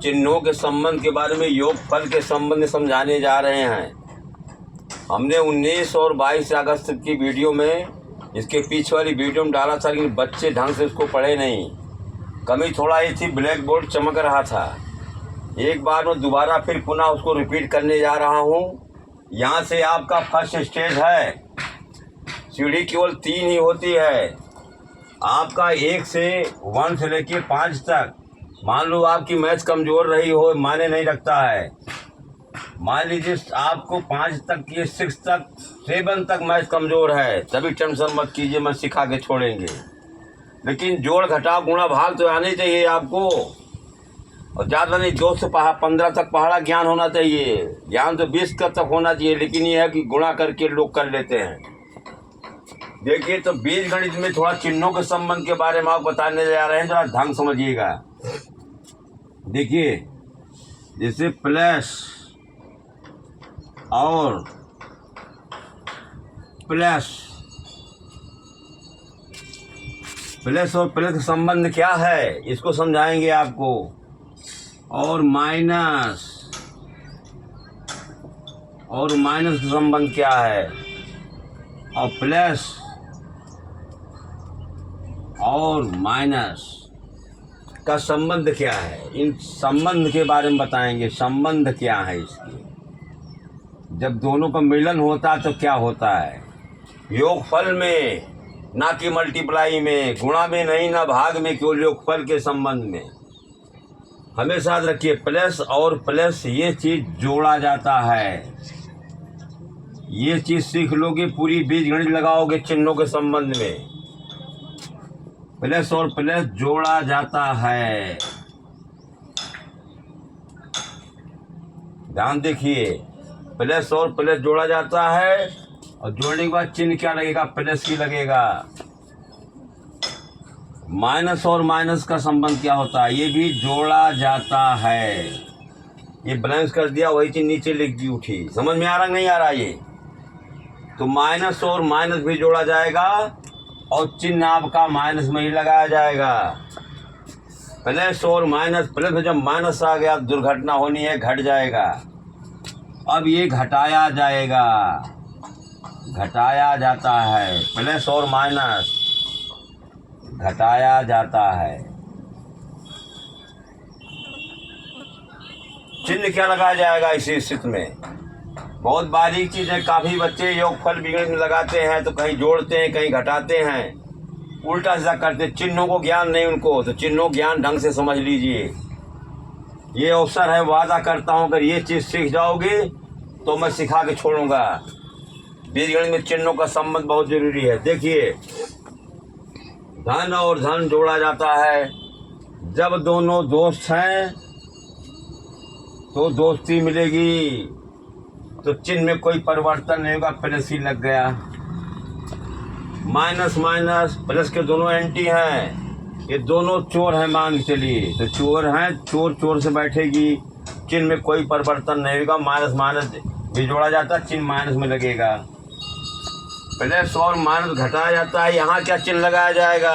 चिन्हों के संबंध के बारे में, योग फल के संबंध में समझाने जा रहे हैं। हमने 19 और 22 अगस्त की वीडियो में, इसके पीछे वाली वीडियो में डाला था, लेकिन बच्चे ढंग से उसको पढ़े नहीं। कमी थोड़ा ये थी, ब्लैक बोर्ड चमक रहा था। एक बार मैं दोबारा फिर पुनः उसको रिपीट करने जा रहा हूँ। यहाँ से आपका फर्स्ट स्टेज है। सीढ़ी केवल 3 ही होती है। आपका 1 से 1 से लेके 5 तक। मान लो आपकी मैथ्स कमज़ोर रही हो, माने नहीं रखता है। मान लीजिए आपको 5 तक ये 6 तक 7 तक मैथ्स कमज़ोर है, तभी टेंशन मत कीजिए, मैं सिखा के छोड़ेंगे। लेकिन जोड़ घटाव गुणा भाग तो आने चाहिए आपको, और ज़्यादा नहीं 2 से 15 तक पहाड़ा ज्ञान होना चाहिए। ज्ञान तो 20 तक होना चाहिए, लेकिन ये है कि गुणा करके लोग कर लेते हैं। देखिए, तो बीजगणित में थोड़ा चिन्हों के संबंध के बारे में आपको बताने जा रहे हैं, जरा ढंग समझिएगा। देखिए, जैसे प्लस और प्लस का संबंध क्या है, इसको समझाएंगे आपको। और माइनस का संबंध क्या है, और प्लस और माइनस का संबंध क्या है, इन संबंध के बारे में बताएंगे। संबंध क्या है इसके, जब दोनों का मिलन होता है तो क्या होता है। योगफल में, ना कि मल्टीप्लाई में, गुणा में नहीं, ना भाग में, केवल योगफल के संबंध में। हमेशा याद रखिए, प्लस और प्लस ये चीज़ जोड़ा जाता है। ये चीज़ सीख लोगे, पूरी बीजगणित लगाओगे चिन्हों के संबंध में। प्लस और प्लस जोड़ा जाता है। ध्यान देखिए, प्लस और प्लस जोड़ा जाता है, और जोड़ने के बाद चिन्ह क्या लगेगा, प्लस ही लगेगा। माइनस और माइनस का संबंध क्या होता है, ये भी जोड़ा जाता है। ये बैलेंस कर दिया, वही चीज नीचे लिख दी उठी। समझ में आ रहा नहीं आ रहा ये, तो माइनस और माइनस भी जोड़ा जाएगा, और चिन्ह आपका माइनस में ही लगाया जाएगा। प्लस और माइनस, प्लस में जब माइनस आ गया, दुर्घटना होनी है, घट जाएगा। अब ये घटाया जाएगा, घटाया जाता है। प्लस और माइनस घटाया जाता है। चिन्ह क्या लगाया जाएगा इसी स्थिति में, बहुत बारीक चीज है। काफी बच्चे योगफल बीजगणित में लगाते हैं, तो कहीं जोड़ते हैं, कहीं घटाते हैं, उल्टा सीधा करते। चिन्हों को ज्ञान नहीं उनको, तो चिन्हों ज्ञान ढंग से समझ लीजिए। ये अवसर है, वादा करता हूं, अगर ये चीज सीख जाओगे तो मैं सिखा के छोड़ूंगा। बीजगणित में चिन्हों का संबंध बहुत जरूरी है। देखिए, धन और धन जोड़ा जाता है। जब दोनों दोस्त हैं तो दोस्ती मिलेगी, तो चिन्ह में कोई परिवर्तन नहीं होगा, प्लस ही लग गया। माइनस माइनस प्लस के दोनों एंटी हैं, ये दोनों चोर हैं मान के चलिए, तो चोर हैं, चोर चोर से बैठेगी, चिन्ह में कोई परिवर्तन नहीं होगा। माइनस माइनस भी जोड़ा जाता है, चिन्ह माइनस में लगेगा। प्लस और माइनस घटाया जाता है, यहाँ क्या चिन्ह लगाया जाएगा,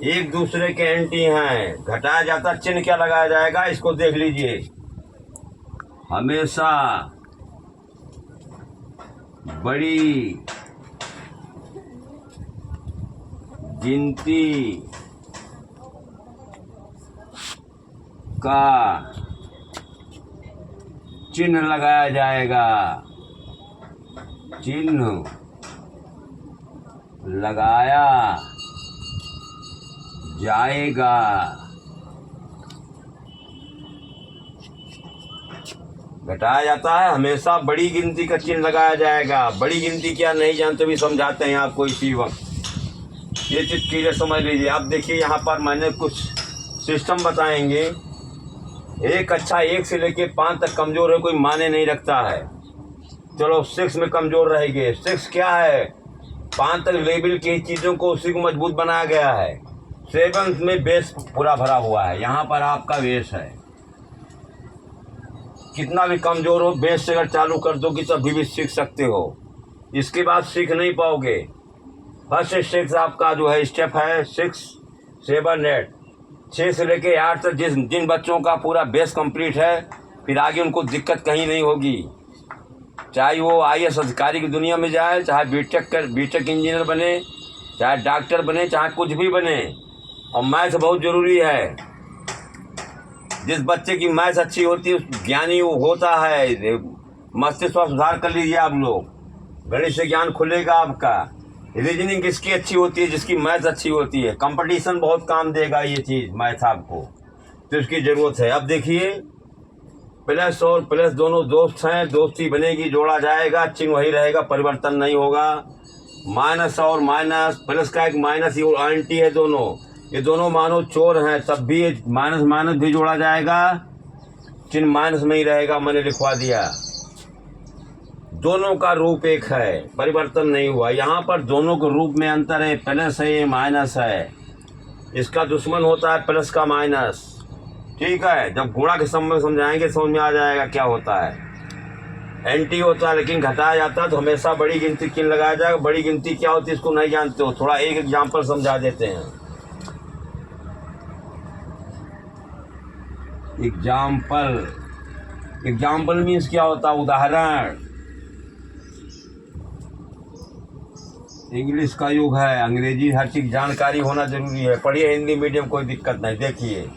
एक दूसरे के एंटी हैं, घटाया जाता, चिन्ह क्या लगाया जाएगा, इसको देख लीजिए। हमेशा बड़ी गिनती का चिन्ह लगाया जाएगा, चिन्ह लगाया जाएगा। घटाया जाता है, हमेशा बड़ी गिनती का चिन्ह लगाया जाएगा। बड़ी गिनती क्या नहीं जानते भी समझाते हैं आपको इसी वक्त, ये चीज क्लियर समझ लीजिए। आप देखिए, यहाँ पर मैंने कुछ सिस्टम बताएंगे। एक अच्छा 1 से लेके 5 तक कमजोर है, कोई माने नहीं रखता है, चलो 6 में कमजोर रहेंगे। 6 क्या है, 5 तक लेवल की चीज़ों को उसी को मजबूत बनाया गया है। 7 में बेस पूरा भरा हुआ है, यहाँ पर आपका बेस है। कितना भी कमजोर हो, बेस से अगर चालू कर दो कि तभी भी सीख सकते हो। इसके बाद सीख नहीं पाओगे। फर्स्ट स्टेप आपका जो है स्टेप है 6, 7, 8। 6 से लेके 8 तक जिन बच्चों का पूरा बेस कंप्लीट है, फिर आगे उनको दिक्कत कहीं नहीं होगी। चाहे वो IAS अधिकारी की दुनिया में जाए, चाहे बीटेक इंजीनियर बने, चाहे डॉक्टर बने, चाहे कुछ भी बने। और मैथ बहुत ज़रूरी है। जिस बच्चे की मैथ अच्छी होती है, ज्ञानी वो होता है। मस्तिष्क का सुधार कर लीजिए आप लोग, गणित से ज्ञान खुलेगा आपका। रीजनिंग किसकी अच्छी होती है? जिसकी मैथ अच्छी होती है। कंपटीशन बहुत काम देगा ये चीज़, मैथ आपको, तो इसकी ज़रूरत है। अब देखिए, प्लस और प्लस दोनों दोस्त हैं, दोस्ती बनेगी, जोड़ा जाएगा, चिन्ह वही रहेगा, परिवर्तन नहीं होगा। माइनस और माइनस, प्लस का एक माइनस और एंटी है दोनों, ये दोनों मानो चोर हैं, तब भी माइनस माइनस भी जोड़ा जाएगा, चिन्ह माइनस में ही रहेगा। मैंने लिखवा दिया। दोनों का रूप एक है, परिवर्तन नहीं हुआ। यहाँ पर दोनों के रूप में अंतर है, प्लस है, ये माइनस है। इसका दुश्मन होता है प्लस का माइनस। ठीक है, जब गुणा के संबंध समझाएंगे समझ में आ जाएगा क्या होता है। एंटी होता है लेकिन घटाया जाता है तो हमेशा बड़ी गिनती चिन्ह लगाया जाएगा। बड़ी गिनती क्या होती है इसको नहीं जानते हो, थोड़ा एक एग्जाम्पल समझा देते हैं। एग्जाम्पल मीन्स क्या होता है? उदाहरण। इंग्लिश का युग है, अंग्रेजी हर चीज जानकारी होना जरूरी है। पढ़िए हिंदी मीडियम, कोई दिक्कत नहीं। देखिए,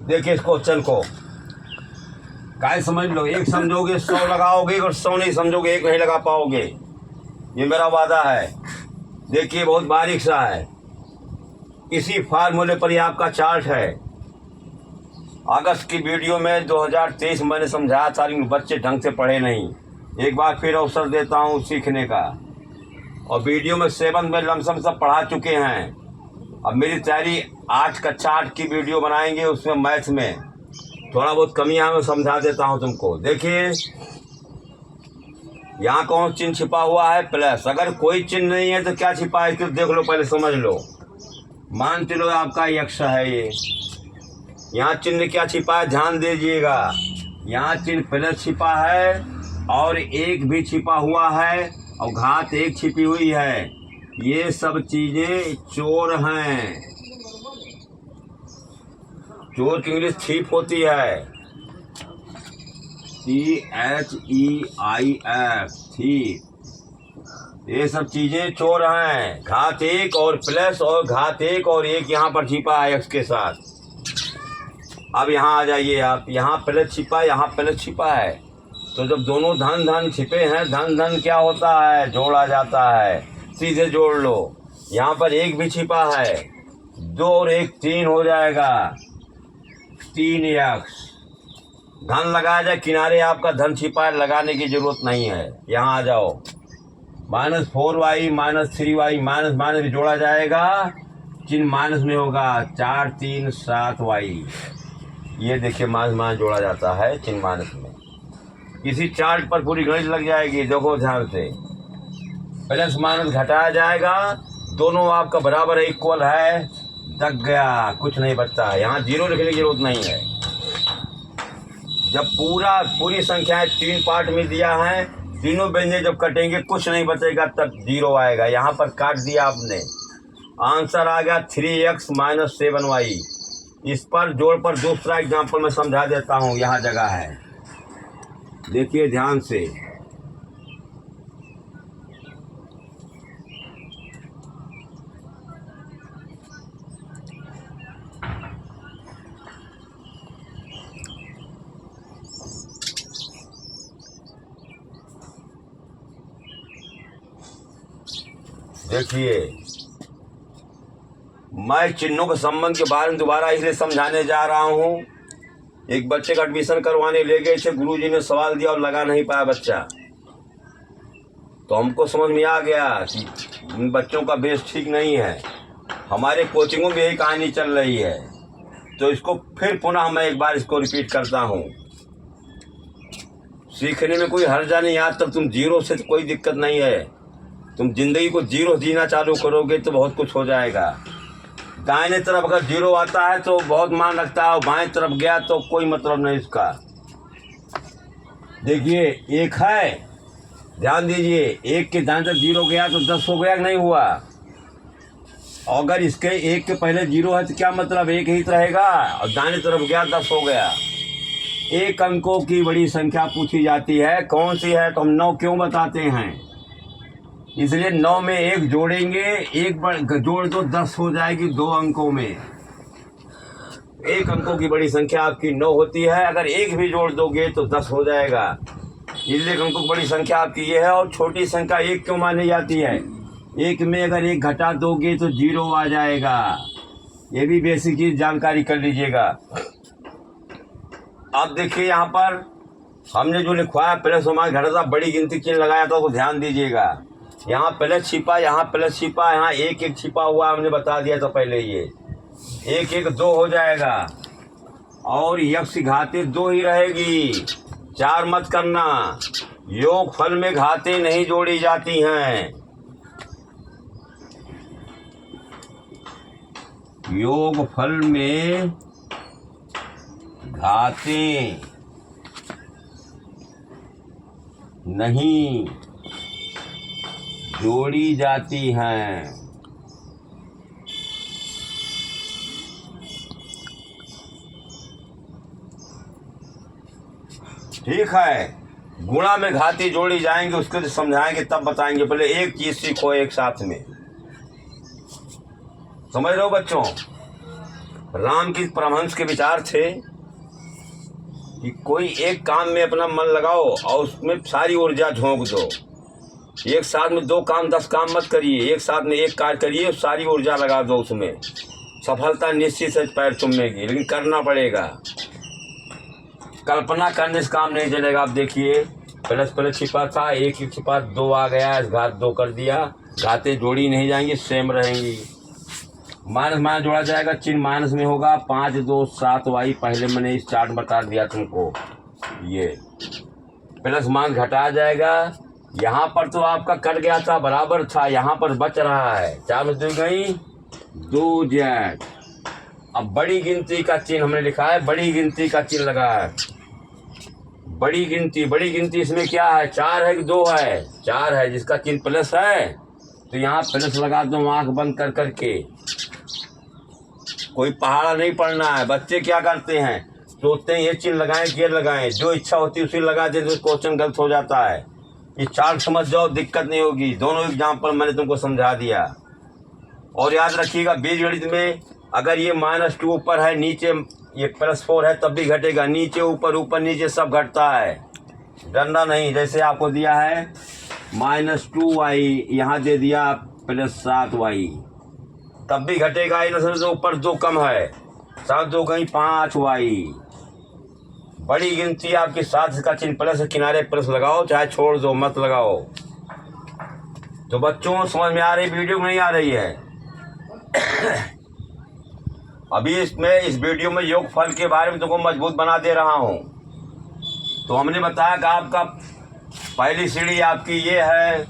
देखिए इस क्वेश्चन को काय समझ लो। एक समझोगे 100 लगाओगे, और 100 नहीं समझोगे 1 नहीं लगा पाओगे, ये मेरा वादा है। देखिए बहुत बारीक सा है। इसी फार्मूले पर ही आपका चार्ट है। अगस्त की वीडियो में 2023 मैंने समझाया था, लेकिन बच्चे ढंग से पढ़े नहीं। एक बार फिर अवसर देता हूँ सीखने का। और वीडियो में 7 में लमसम सब पढ़ा चुके हैं। अब मेरी तैयारी 8 कक्षा 8 की वीडियो बनाएंगे, उसमें मैथ में थोड़ा बहुत कमियां मैं समझा देता हूं तुमको। देखिए यहाँ कौन चिन्ह छिपा हुआ है? प्लस। अगर कोई चिन्ह नहीं है तो क्या छिपा है, तो देख लो, पहले समझ लो। मान चलो आपका यक्ष है ये, यहाँ चिन्ह क्या छिपा है ध्यान दीजिएगा। यहाँ चिन्ह प्लस छिपा है और 1 भी छिपा हुआ है और घात 1 छिपी हुई है। ये सब चीजें चोर हैं। चोर की इंग्लिश थीफ होती है, THEIF, थीफ। ये सब चीजें चोर हैं। घात 1 और प्लस और घात 1 और 1 यहाँ पर छिपा है x के साथ। अब यहाँ आ जाइए आप, यहाँ प्लस छिपा, यहाँ प्लस छिपा है। तो जब दोनों धन धन छिपे हैं, धन धन क्या होता है? जोड़ा जाता है। सीधे जोड़ लो। यहाँ पर 1 भी छिपा है, 2 और 1 3 हो जाएगा, 3x। धन लगाया जाए, किनारे आपका धन छिपा है, लगाने की जरूरत नहीं है। यहाँ आ जाओ, -4y -3y, माइनस माइनस भी जोड़ा जाएगा, चिन्ह माइनस में होगा, 4 3 7y। ये देखिए माइनस माइनस जोड़ा जाता है, चिन्ह माइनस में। इसी चार्ट पर पूरी गणित लग जाएगी, देखो ध्यान से। प्लस माइनस घटाया जाएगा, दोनों आपका बराबर है, इक्वल है, दग गया, कुछ नहीं बचता है। यहाँ 0 लिखने की जरूरत नहीं है। जब पूरी संख्याएं 3 पार्ट में दिया है, तीनों व्यंजन जब कटेंगे कुछ नहीं बचेगा, तब 0 आएगा। यहाँ पर काट दिया आपने, आंसर आ गया 3x - 7y। इस पर जोड़ पर दूसरा एग्जाम्पल मैं समझा देता हूँ, यहाँ जगह है, देखिए ध्यान से। देखिए मैं चिन्हों के संबंध के बारे में दोबारा इसलिए समझाने जा रहा हूँ। एक बच्चे का एडमिशन करवाने ले गए थे, गुरुजी ने सवाल दिया और लगा नहीं पाया बच्चा। तो हमको समझ में आ गया कि इन बच्चों का बेस ठीक नहीं है। हमारे कोचिंगों में यही कहानी चल रही है। तो इसको फिर पुनः मैं एक बार इसको रिपीट करता हूँ। सीखने में कोई हर्जा नहीं, आज तक तुम 0 से तो कोई दिक्कत नहीं है। तुम जिंदगी को जीरो जीना चालू करोगे तो बहुत कुछ हो जाएगा। दाहिने तरफ अगर जीरो आता है तो बहुत मान रखता है, और बाएं तरफ गया तो कोई मतलब नहीं इसका। देखिए एक है, ध्यान दीजिए, एक के दाएं तरफ जीरो गया तो 10 हो गया कि नहीं हुआ। अगर इसके एक के पहले जीरो है तो क्या मतलब, एक ही रहेगा, और दाहिने तरफ गया 10 हो गया। एक अंकों की बड़ी संख्या पूछी जाती है, कौन सी है, तो हम 9 क्यों बताते हैं, इसलिए 9 में 1 जोड़ेंगे, एक जोड़ दो 10 हो जाएगी 2 अंकों में। एक अंकों की बड़ी संख्या आपकी 9 होती है, अगर एक भी जोड़ दोगे तो 10 हो जाएगा, इसलिए एक अंकों की बड़ी संख्या आपकी ये है। और छोटी संख्या 1 क्यों मानी जाती है, एक में अगर 1 घटा दोगे तो 0 आ जाएगा। ये भी बेसिक चीज जानकारी कर लीजिएगा। अब देखिए यहाँ पर हमने जो लिखवाया प्लस हमारे घटा बड़ी गिनती चिन्ह लगाया था, तो ध्यान दीजिएगा। यहाँ प्लस छिपा, यहाँ प्लस छिपा, यहाँ 1 1 छिपा हुआ, हमने बता दिया था पहले। ये 1 1 2 हो जाएगा, और यक्ष घाते 2 ही रहेगी, 4 मत करना। योग फल में घाते नहीं जोड़ी जाती हैं, योग फल में घाते नहीं जोड़ी जाती हैं। ठीक है, गुणा में घाती जोड़ी जाएंगे, उसको समझाएंगे तब बताएंगे। पहले एक चीज सीखो एक साथ में, समझ रहे हो बच्चों। राम की परमहंस के विचार थे कि कोई एक काम में अपना मन लगाओ और उसमें सारी ऊर्जा झोंक दो। एक साथ में 2 काम 10 काम मत करिए, एक साथ में एक कार्य करिए, सारी ऊर्जा लगा दो उसमें, सफलता निश्चित से पैर चूमेगी, लेकिन करना पड़ेगा। कल्पना करने से काम नहीं चलेगा। आप देखिए प्लस प्लस छिपा था, 1 1 छिपा, 2 आ गया, इस घात 2 कर दिया, घाते जोड़ी नहीं जाएंगी, सेम रहेंगी। माइनस माइनस जोड़ा जाएगा, चिन्ह माइनस में होगा, 5 2 7 वाई, पहले मैंने इस चार्ट बता दिया तुमको। ये प्लस मान घटा जाएगा, यहाँ पर तो आपका कट गया था, बराबर था, यहाँ पर बच रहा है, 4 में 2 गई 2 जेड। अब बड़ी गिनती का चिन्ह हमने लिखा है, बड़ी गिनती का चिन्ह लगा है, बड़ी गिनती इसमें क्या है, 4 है कि 2 है, 4 है, जिसका चिन्ह प्लस है तो यहाँ प्लस लगा दो आंख बंद कर करके। कोई पहाड़ा नहीं पड़ना है। बच्चे क्या करते हैं, सोचते हैं ये चिन्ह लगाएं ये लगाएं, जो इच्छा होती है उसी लगा देते, तो क्वेश्चन गलत हो जाता है। ये चार्ट समझ जाओ, दिक्कत नहीं होगी। दोनों एग्जाम्पल मैंने तुमको समझा दिया। और याद रखिएगा बीजगणित में अगर ये -2 ऊपर है, नीचे ये +4 है, तब भी घटेगा, नीचे ऊपर ऊपर नीचे सब घटता है, डरना नहीं। जैसे आपको दिया है -2y, यहाँ दे दिया +7y, तब भी घटेगा। इन से ऊपर 2 कम है, 7 2 गई 5y। बड़ी गिनती आपके साथ का चिन्ह प्लस, किनारे प्लस लगाओ, चाहे छोड़ दो मत लगाओ। तो बच्चों समझ में आ रही, वीडियो में नहीं आ रही है। अभी इसमें इस वीडियो में योग फल के बारे में तुमको मजबूत बना दे रहा हूँ। तो हमने बताया कि आपका पहली सीढ़ी आपकी ये है,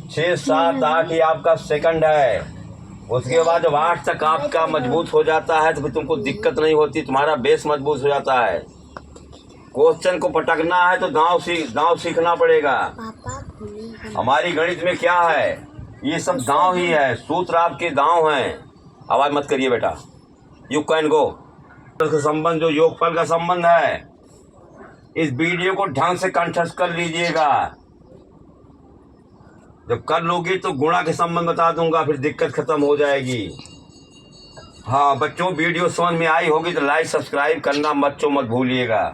6 7 8 ये आपका सेकंड है। उसके बाद जब 8 तक आपका मजबूत हो जाता है तो फिर तुमको दिक्कत नहीं होती, तुम्हारा बेस मजबूत हो जाता है। क्वेश्चन को पटकना है तो दांव सीखना पड़ेगा। हमारी गणित में क्या है, ये सब दांव ही है, सूत्र आपके दांव हैं। आवाज मत करिए बेटा, यू कैन गो। संबंध जो योगफल का संबंध है, इस वीडियो को ढंग से कंठस्थ कर लीजिएगा। जब कर लोगी तो गुणा के संबंध बता दूंगा, फिर दिक्कत खत्म हो जाएगी। हाँ बच्चों, वीडियो समझ में आई होगी तो लाइक सब्सक्राइब करना मत भूलिएगा।